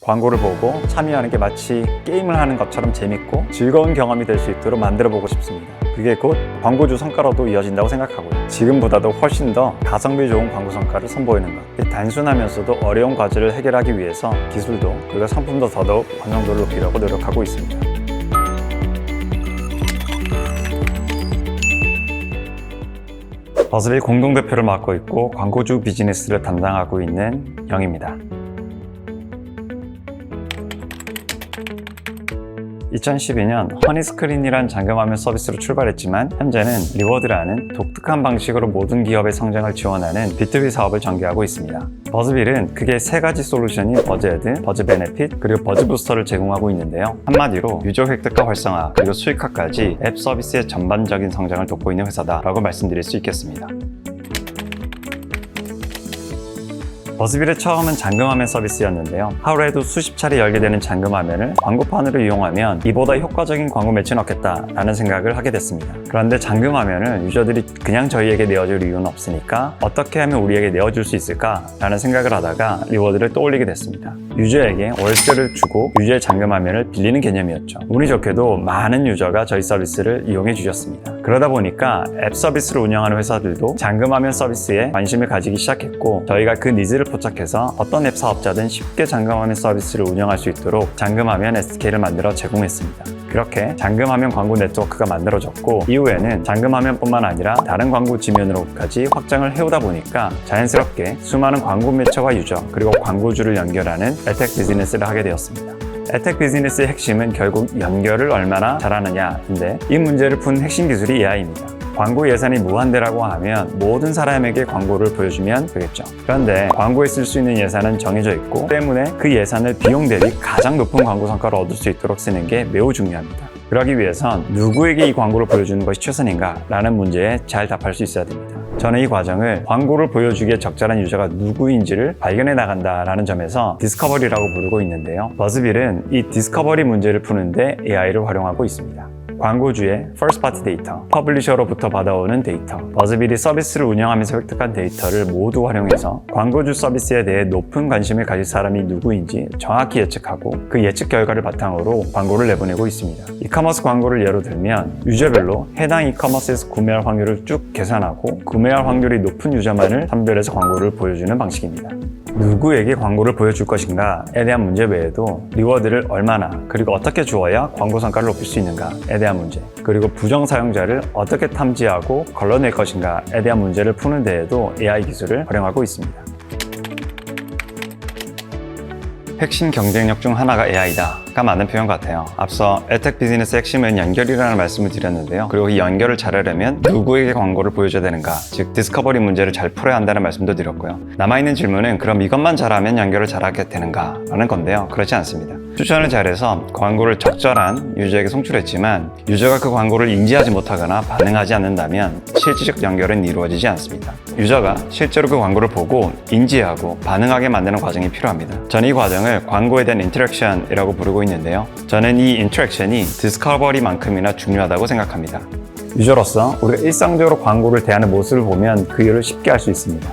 광고를 보고 참여하는 게 마치 게임을 하는 것처럼 재밌고 즐거운 경험이 될 수 있도록 만들어 보고 싶습니다. 그게 곧 광고주 성과로도 이어진다고 생각하고요. 지금보다도 훨씬 더 가성비 좋은 광고 성과를 선보이는 것. 단순하면서도 어려운 과제를 해결하기 위해서 기술도 그리고 상품도 더더욱 완성도를 높이려고 노력하고 있습니다. 버즈빌 공동대표를 맡고 있고 광고주 비즈니스를 담당하고 있는 영입니다. 2012년 허니스크린이란 잠금화면 서비스로 출발했지만 현재는 리워드라는 독특한 방식으로 모든 기업의 성장을 지원하는 B2B 사업을 전개하고 있습니다. 버즈빌은 크게 세 가지 솔루션인 버즈헤드, 버즈베네핏, 그리고 버즈부스터를 제공하고 있는데요. 한마디로 유저 획득과 활성화, 그리고 수익화까지 앱 서비스의 전반적인 성장을 돕고 있는 회사다라고 말씀드릴 수 있겠습니다. 버즈빌의 처음은 잠금화면 서비스였는데요. 하루에도 수십 차례 열게 되는 잠금화면을 광고판으로 이용하면 이보다 효과적인 광고 매치는 없겠다라는 생각을 하게 됐습니다. 그런데 잠금화면을 유저들이 그냥 저희에게 내어줄 이유는 없으니까 어떻게 하면 우리에게 내어줄 수 있을까라는 생각을 하다가 리워드를 떠올리게 됐습니다. 유저에게 월세를 주고 유저의 잠금화면을 빌리는 개념이었죠. 운이 좋게도 많은 유저가 저희 서비스를 이용해 주셨습니다. 그러다 보니까 앱 서비스를 운영하는 회사들도 잠금화면 서비스에 관심을 가지기 시작했고 저희가 그 니즈를 포착해서 어떤 앱 사업자든 쉽게 잠금화면 서비스를 운영할 수 있도록 잠금화면 SDK를 만들어 제공했습니다. 그렇게 잠금화면 광고 네트워크가 만들어졌고 이후에는 잠금화면뿐만 아니라 다른 광고 지면으로까지 확장을 해오다 보니까 자연스럽게 수많은 광고 매체와 유저 그리고 광고주를 연결하는 앱텍 비즈니스를 하게 되었습니다. 앱텍 비즈니스의 핵심은 결국 연결을 얼마나 잘하느냐인데 이 문제를 푼 핵심 기술이 AI입니다. 광고 예산이 무한대라고 하면 모든 사람에게 광고를 보여주면 되겠죠. 그런데 광고에 쓸 수 있는 예산은 정해져 있고 때문에 그 예산을 비용 대비 가장 높은 광고 성과를 얻을 수 있도록 쓰는 게 매우 중요합니다. 그러기 위해선 누구에게 이 광고를 보여주는 것이 최선인가? 라는 문제에 잘 답할 수 있어야 됩니다. 저는 이 과정을 광고를 보여주기에 적절한 유저가 누구인지를 발견해 나간다라는 점에서 디스커버리라고 부르고 있는데요. 버즈빌은 이 디스커버리 문제를 푸는데 AI를 활용하고 있습니다. 광고주의 first party 데이터, 퍼블리셔로부터 받아오는 데이터, 버즈빌이 서비스를 운영하면서 획득한 데이터를 모두 활용해서 광고주 서비스에 대해 높은 관심을 가질 사람이 누구인지 정확히 예측하고 그 예측 결과를 바탕으로 광고를 내보내고 있습니다. 이커머스 광고를 예로 들면 유저별로 해당 이커머스에서 구매할 확률을 쭉 계산하고 구매할 확률이 높은 유저만을 선별해서 광고를 보여주는 방식입니다. 누구에게 광고를 보여줄 것인가에 대한 문제 외에도 리워드를 얼마나 그리고 어떻게 주어야 광고 성과를 높일 수 있는가에 대한 문제 그리고 부정 사용자를 어떻게 탐지하고 걸러낼 것인가에 대한 문제를 푸는 데에도 AI 기술을 활용하고 있습니다. 핵심 경쟁력 중 하나가 AI다가 맞는 표현 같아요. 앞서 앱텍 비즈니스의 핵심은 연결이라는 말씀을 드렸는데요. 그리고 이 연결을 잘하려면 누구에게 광고를 보여줘야 되는가, 즉 디스커버리 문제를 잘 풀어야 한다는 말씀도 드렸고요. 남아있는 질문은 그럼 이것만 잘하면 연결을 잘하게 되는가? 라는 건데요. 그렇지 않습니다. 추천을 잘해서 광고를 적절한 유저에게 송출했지만 유저가 그 광고를 인지하지 못하거나 반응하지 않는다면 실질적 연결은 이루어지지 않습니다. 유저가 실제로 그 광고를 보고 인지하고 반응하게 만드는 과정이 필요합니다. 저는 이 과정을 광고에 대한 인터랙션이라고 부르고 있는데요. 저는 이 인터랙션이 디스커버리만큼이나 중요하다고 생각합니다. 유저로서 우리가 일상적으로 광고를 대하는 모습을 보면 그 이유를 쉽게 알 수 있습니다.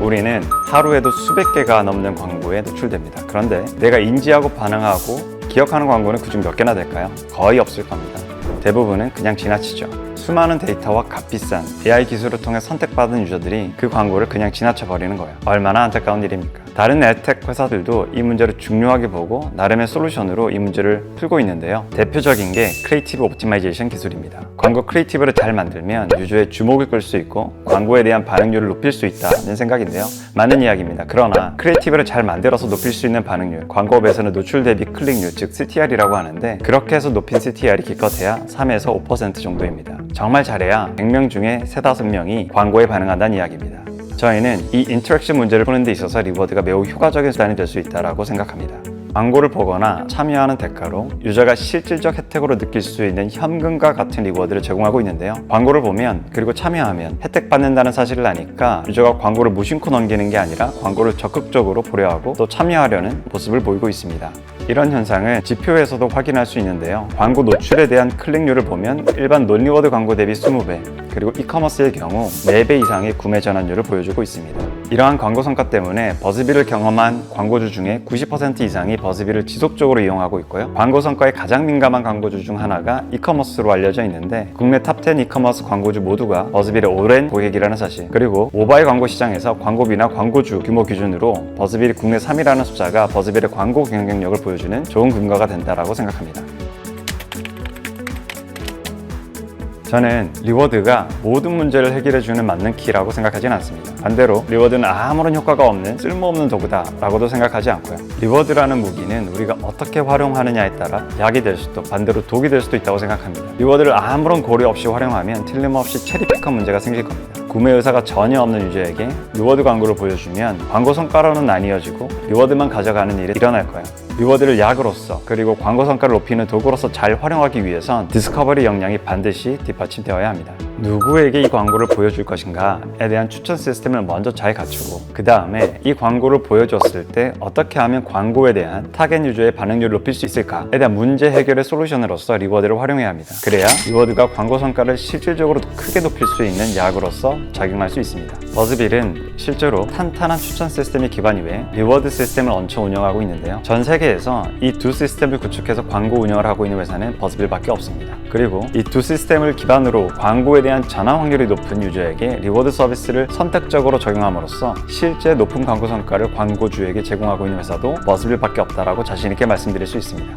우리는 하루에도 수백 개가 넘는 광고에 노출됩니다. 그런데 내가 인지하고 반응하고 기억하는 광고는 그중 몇 개나 될까요? 거의 없을 겁니다. 대부분은 그냥 지나치죠. 수많은 데이터와 값비싼 AI 기술을 통해 선택받은 유저들이 그 광고를 그냥 지나쳐버리는 거예요. 얼마나 안타까운 일입니까? 다른 앱텍 회사들도 이 문제를 중요하게 보고 나름의 솔루션으로 이 문제를 풀고 있는데요. 대표적인 게 크리에이티브 옵티마이제이션 기술입니다. 광고 크리에이티브를 잘 만들면 유저의 주목을 끌 수 있고 광고에 대한 반응률을 높일 수 있다는 생각인데요. 맞는 이야기입니다. 그러나 크리에이티브를 잘 만들어서 높일 수 있는 반응률, 광고업에서는 노출 대비 클릭률, 즉 CTR이라고 하는데 그렇게 해서 높인 CTR이 기껏해야 3에서 5% 정도입니다. 정말 잘해야 100명 중에 3-5명이 광고에 반응한다는 이야기입니다. 저희는 이 인터랙션 문제를 푸는 데 있어서 리워드가 매우 효과적인 수단이 될 수 있다고 생각합니다. 광고를 보거나 참여하는 대가로 유저가 실질적 혜택으로 느낄 수 있는 현금과 같은 리워드를 제공하고 있는데요. 광고를 보면 그리고 참여하면 혜택 받는다는 사실을 아니까 유저가 광고를 무심코 넘기는 게 아니라 광고를 적극적으로 보려 하고 또 참여하려는 모습을 보이고 있습니다. 이런 현상을 지표에서도 확인할 수 있는데요. 광고 노출에 대한 클릭률을 보면 일반 논리워드 광고 대비 20배, 그리고 이커머스의 경우 4배 이상의 구매 전환율을 보여주고 있습니다. 이러한 광고 성과 때문에 버즈비를 경험한 광고주 중에 90% 이상이 버즈비를 지속적으로 이용하고 있고요. 광고 성과에 가장 민감한 광고주 중 하나가 이커머스로 알려져 있는데 국내 탑10 이커머스 광고주 모두가 버즈빌의 오랜 고객이라는 사실, 그리고 모바일 광고 시장에서 광고비나 광고주 규모 기준으로 버즈빌이 국내 3위라는 숫자가 버즈빌의 광고 경쟁력을 보여주는 좋은 근거가 된다고 생각합니다. 저는 리워드가 모든 문제를 해결해주는 맞는 키라고 생각하진 않습니다. 반대로 리워드는 아무런 효과가 없는 쓸모없는 도구다 라고도 생각하지 않고요. 리워드라는 무기는 우리가 어떻게 활용하느냐에 따라 약이 될 수도 반대로 독이 될 수도 있다고 생각합니다. 리워드를 아무런 고려 없이 활용하면 틀림없이 체리피커 문제가 생길 겁니다. 구매 의사가 전혀 없는 유저에게 리워드 광고를 보여주면 광고 성과로는 나뉘어지고 리워드만 가져가는 일이 일어날 거예요. 리워드를 약으로서 그리고 광고 성과를 높이는 도구로서 잘 활용하기 위해선 디스커버리 역량이 반드시 뒷받침되어야 합니다. 누구에게 이 광고를 보여줄 것인가에 대한 추천 시스템을 먼저 잘 갖추고 그 다음에 이 광고를 보여줬을 때 어떻게 하면 광고에 대한 타겟 유저의 반응률을 높일 수 있을까에 대한 문제 해결의 솔루션으로서 리워드를 활용해야 합니다. 그래야 리워드가 광고 성과를 실질적으로 크게 높일 수 있는 약으로서 작용할 수 있습니다. 버즈빌은 실제로 탄탄한 추천 시스템이 기반 위에 리워드 시스템을 얹혀 운영하고 있는데요. 전 세계에서 이 두 시스템을 구축해서 광고 운영을 하고 있는 회사는 버즈빌밖에 없습니다. 그리고 이 두 시스템을 기반으로 광고에 대한 전환 확률이 높은 유저에게 리워드 서비스를 선택적으로 적용함으로써 실제 높은 광고 성과를 광고주에게 제공하고 있는 회사도 버즈빌밖에 없다라고 자신 있게 말씀드릴 수 있습니다.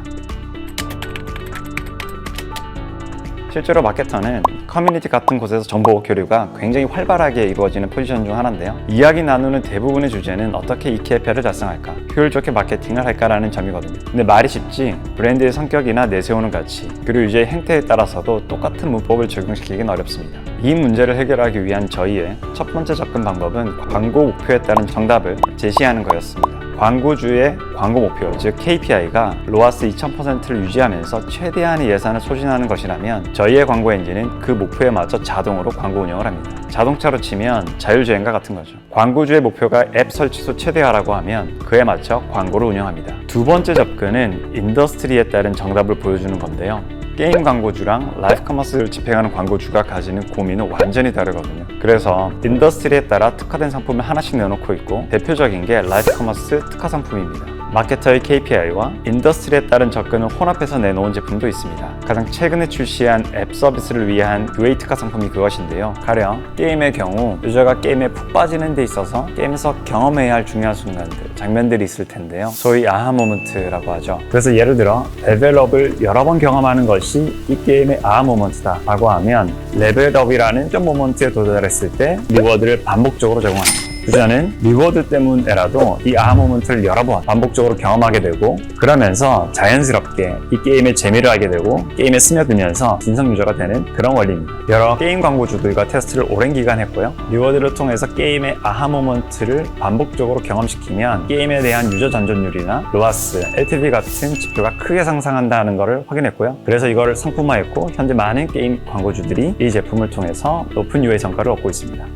실제로 마케터는 커뮤니티 같은 곳에서 정보 교류가 굉장히 활발하게 이루어지는 포지션 중 하나인데요. 이야기 나누는 대부분의 주제는 어떻게 이 KPI를 달성할까, 효율 좋게 마케팅을 할까라는 점이거든요. 근데 말이 쉽지 브랜드의 성격이나 내세우는 가치, 그리고 유저의 행태에 따라서도 똑같은 문법을 적용시키기는 어렵습니다. 이 문제를 해결하기 위한 저희의 첫 번째 접근 방법은 광고 목표에 따른 정답을 제시하는 거였습니다. 광고주의 광고 목표, 즉 KPI가 로아스 2000%를 유지하면서 최대한의 예산을 소진하는 것이라면 저희의 광고 엔진은 그 목표에 맞춰 자동으로 광고 운영을 합니다. 자동차로 치면 자율주행과 같은 거죠. 광고주의 목표가 앱 설치수 최대화라고 하면 그에 맞춰 광고를 운영합니다. 두 번째 접근은 인더스트리에 따른 정답을 보여주는 건데요. 게임 광고주랑 라이브 커머스를 집행하는 광고주가 가지는 고민은 완전히 다르거든요. 그래서 인더스트리에 따라 특화된 상품을 하나씩 내놓고 있고 대표적인 게 라이브 커머스 특화 상품입니다. 마케터의 KPI와 인더스트리에 따른 접근을 혼합해서 내놓은 제품도 있습니다. 가장 최근에 출시한 앱 서비스를 위한 UA 특화 상품이 그것인데요. 가령 게임의 경우 유저가 게임에 푹 빠지는 데 있어서 게임에서 경험해야 할 중요한 순간들, 장면들이 있을 텐데요. 소위 아하 모먼트라고 하죠. 그래서 예를 들어 레벨업을 여러 번 경험하는 것이 이 게임의 아하 모먼트다 라고 하면 레벨업이라는 점 모먼트에 도달했을 때 리워드를 반복적으로 제공합니다. 유저는 리워드 때문에라도 이 아하 모먼트를 여러 번 반복적으로 경험하게 되고 그러면서 자연스럽게 이 게임의 재미를 알게 되고 게임에 스며들면서 진성 유저가 되는 그런 원리입니다. 여러 게임 광고주들과 테스트를 오랜 기간 했고요. 리워드를 통해서 게임의 아하 모먼트를 반복적으로 경험시키면 게임에 대한 유저 잔존율이나 로아스, LTV 같은 지표가 크게 상승한다는 것을 확인했고요. 그래서 이거를 상품화했고 현재 많은 게임 광고주들이 이 제품을 통해서 높은 UA 성과를 얻고 있습니다.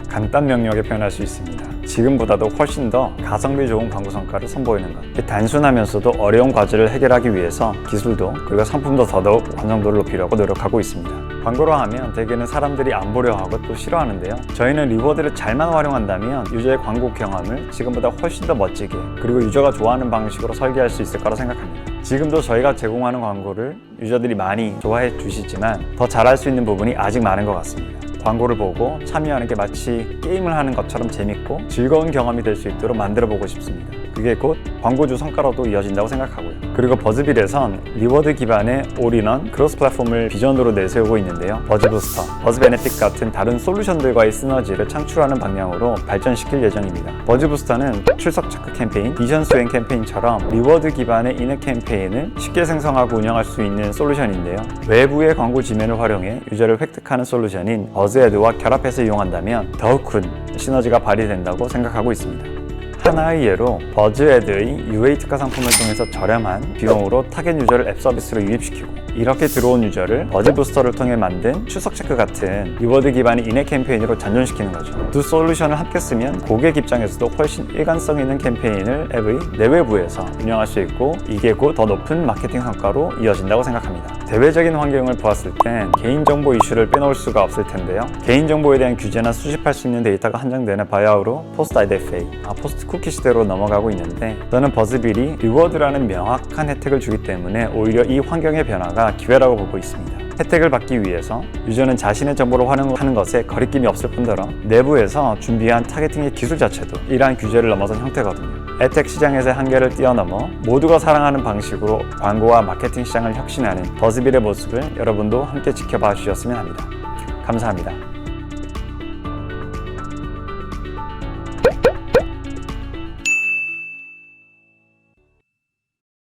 간단 명료하게 표현할 수 있습니다. 지금보다도 훨씬 더 가성비 좋은 광고 성과를 선보이는 것. 단순하면서도 어려운 과제를 해결하기 위해서 기술도 그리고 상품도 더더욱 완성도를 높이려고 노력하고 있습니다. 광고로 하면 대개는 사람들이 안 보려 하고 또 싫어하는데요. 저희는 리워드를 잘만 활용한다면 유저의 광고 경험을 지금보다 훨씬 더 멋지게 그리고 유저가 좋아하는 방식으로 설계할 수 있을 거라 생각합니다. 지금도 저희가 제공하는 광고를 유저들이 많이 좋아해 주시지만 더 잘할 수 있는 부분이 아직 많은 것 같습니다. 광고를 보고 참여하는 게 마치 게임을 하는 것처럼 재밌고 즐거운 경험이 될 수 있도록 만들어 보고 싶습니다. 그게 곧 광고주 성과로도 이어진다고 생각하고요. 그리고 버즈빌에선 리워드 기반의 올인원 크로스 플랫폼을 비전으로 내세우고 있는데요. 버즈부스터, 버즈베네핏 같은 다른 솔루션들과의 시너지를 창출하는 방향으로 발전시킬 예정입니다. 버즈부스터는 출석 체크 캠페인, 비전 수행 캠페인처럼 리워드 기반의 인앱 캠페인을 쉽게 생성하고 운영할 수 있는 솔루션인데요. 외부의 광고 지면을 활용해 유저를 획득하는 솔루션인 버즈애드와 결합해서 이용한다면 더욱 큰 시너지가 발휘된다고 생각하고 있습니다. 하나의 예로 버즈애드의 UA 특화 상품을 통해서 저렴한 비용으로 타겟 유저를 앱 서비스로 유입시키고 이렇게 들어온 유저를 버즈부스터를 통해 만든 출석 체크 같은 리워드 기반의 인앱 캠페인으로 전전시키는 거죠. 두 솔루션을 함께 쓰면 고객 입장에서도 훨씬 일관성 있는 캠페인을 앱의 내외부에서 운영할 수 있고 이게 곧 더 높은 마케팅 성과로 이어진다고 생각합니다. 대외적인 환경을 보았을 땐 개인정보 이슈를 빼놓을 수가 없을 텐데요. 개인정보에 대한 규제나 수집할 수 있는 데이터가 한정되는 바야흐로 포스트 IDFA, 포스트 쿠키 시대로 넘어가고 있는데, 저는 버즈빌이 리워드라는 명확한 혜택을 주기 때문에 오히려 이 환경의 변화가 기회라고 보고 있습니다. 혜택을 받기 위해서 유저는 자신의 정보를 활용하는 것에 거리낌이 없을 뿐더러 내부에서 준비한 타겟팅의 기술 자체도 이러한 규제를 넘어선 형태거든요. 혜택 시장에서의 한계를 뛰어넘어 모두가 사랑하는 방식으로 광고와 마케팅 시장을 혁신하는 버즈빌의 모습을 여러분도 함께 지켜봐 주셨으면 합니다. 감사합니다.